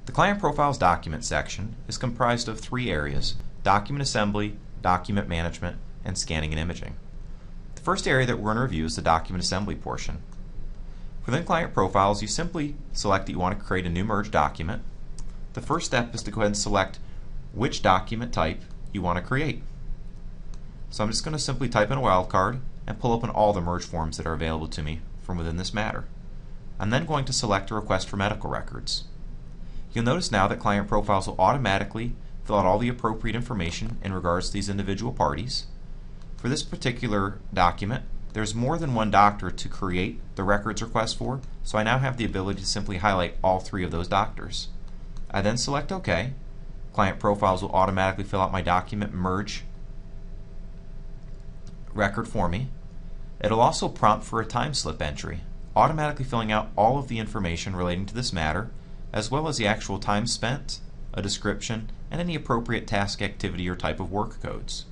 The Client Profiles document section is comprised of three areas: document assembly, document management, and scanning and imaging. The first area that we're going to review is the document assembly portion. Within Client Profiles, you simply select that you want to create a new merged document. The first step is to go ahead and select which document type you want to create. So I'm just going to simply type in a wildcard and pull open all the merge forms that are available to me from within this matter. I'm then going to select a request for medical records. You'll notice now that Client Profiles will automatically fill out all the appropriate information in regards to these individual parties. For this particular document, there's more than one doctor to create the records request for, so I now have the ability to simply highlight all three of those doctors. I then select OK. Client Profiles will automatically fill out my document merge record for me. It'll also prompt for a time slip entry, automatically filling out all of the information relating to this matter, as well as the actual time spent, a description, and any appropriate task, activity, or type of work codes.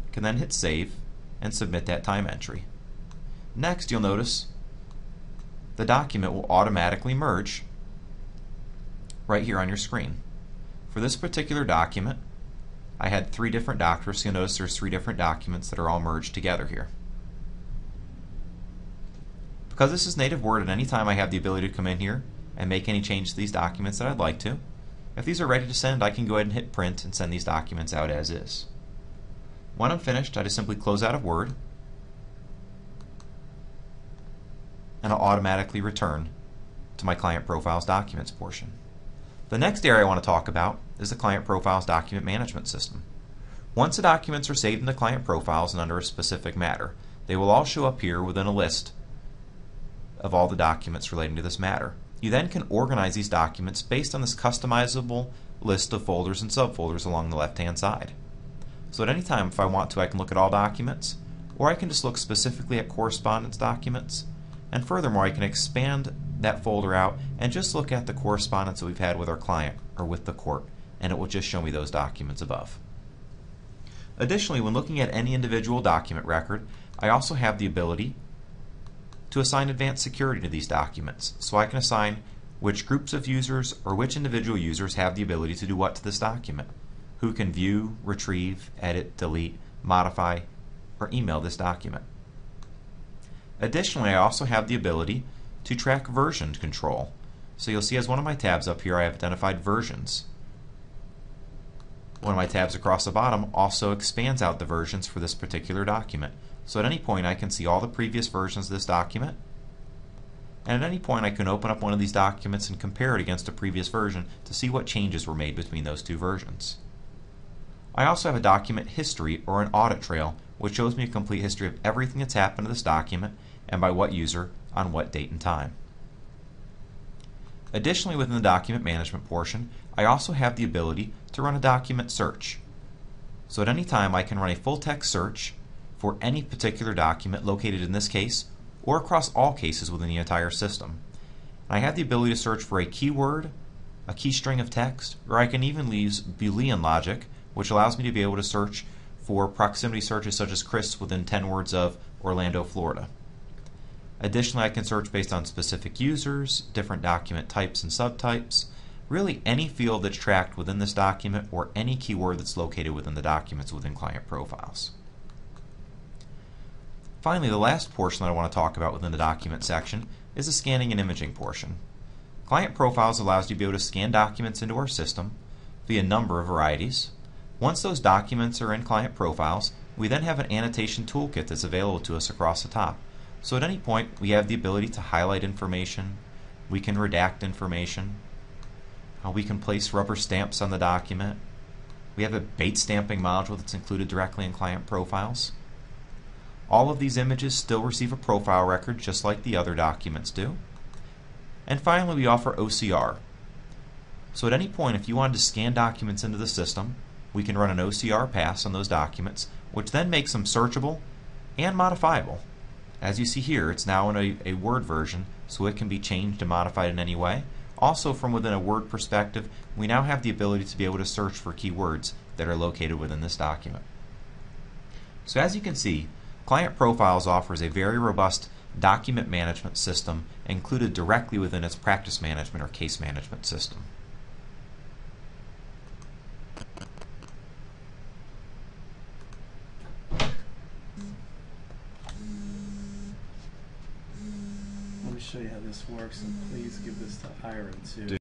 You can then hit save and submit that time entry. Next, you'll notice the document will automatically merge right here on your screen. For this particular document, I had three different doctors, so you'll notice there's three different documents that are all merged together here. Because this is native Word, at any time I have the ability to come in here and make any changes to these documents that I'd like to. If these are ready to send, I can go ahead and hit print and send these documents out as is. When I'm finished, I just simply close out of Word, and I'll automatically return to my Client Profiles Documents portion. The next area I want to talk about is the Client Profiles Document Management System. Once the documents are saved into Client Profiles and under a specific matter, they will all show up here within a list of all the documents relating to this matter. You then can organize these documents based on this customizable list of folders and subfolders along the left-hand side. So at any time, if I want to, I can look at all documents, or I can just look specifically at correspondence documents, and furthermore, I can expand that folder out and just look at the correspondence that we've had with our client or with the court, and it will just show me those documents above. Additionally, when looking at any individual document record, I also have the ability to assign advanced security to these documents, so I can assign which groups of users or which individual users have the ability to do what to this document, who can view, retrieve, edit, delete, modify, or email this document. Additionally, I also have the ability to track version control. So you'll see as one of my tabs up here, I have identified versions. One of my tabs across the bottom also expands out the versions for this particular document. So at any point I can see all the previous versions of this document, and at any point I can open up one of these documents and compare it against a previous version to see what changes were made between those two versions. I also have a document history or an audit trail, which shows me a complete history of everything that's happened to this document and by what user on what date and time. Additionally, within the document management portion, I also have the ability to run a document search. So at any time I can run a full text search for any particular document located in this case or across all cases within the entire system. And I have the ability to search for a keyword, a key string of text, or I can even use Boolean logic, which allows me to be able to search for proximity searches such as Chris within 10 words of Orlando, Florida. Additionally, I can search based on specific users, different document types and subtypes, really any field that's tracked within this document or any keyword that's located within the documents within Client Profiles. Finally, the last portion that I want to talk about within the document section is the scanning and imaging portion. Client Profiles allows you to be able to scan documents into our system via a number of varieties. Once those documents are in Client Profiles, we then have an annotation toolkit that's available to us across the top. So at any point, we have the ability to highlight information, we can redact information, we can place rubber stamps on the document. We have a bait stamping module that's included directly in Client Profiles. All of these images still receive a profile record just like the other documents do. And finally, we offer OCR. So at any point, if you wanted to scan documents into the system, we can run an OCR pass on those documents, which then makes them searchable and modifiable. As you see here, it's now in a Word version, so it can be changed and modified in any way. Also, from within a Word perspective, we now have the ability to be able to search for keywords that are located within this document. So as you can see, Client Profiles offers a very robust document management system included directly within its practice management or case management system. Let me show you how this works, and please give this to Ira too.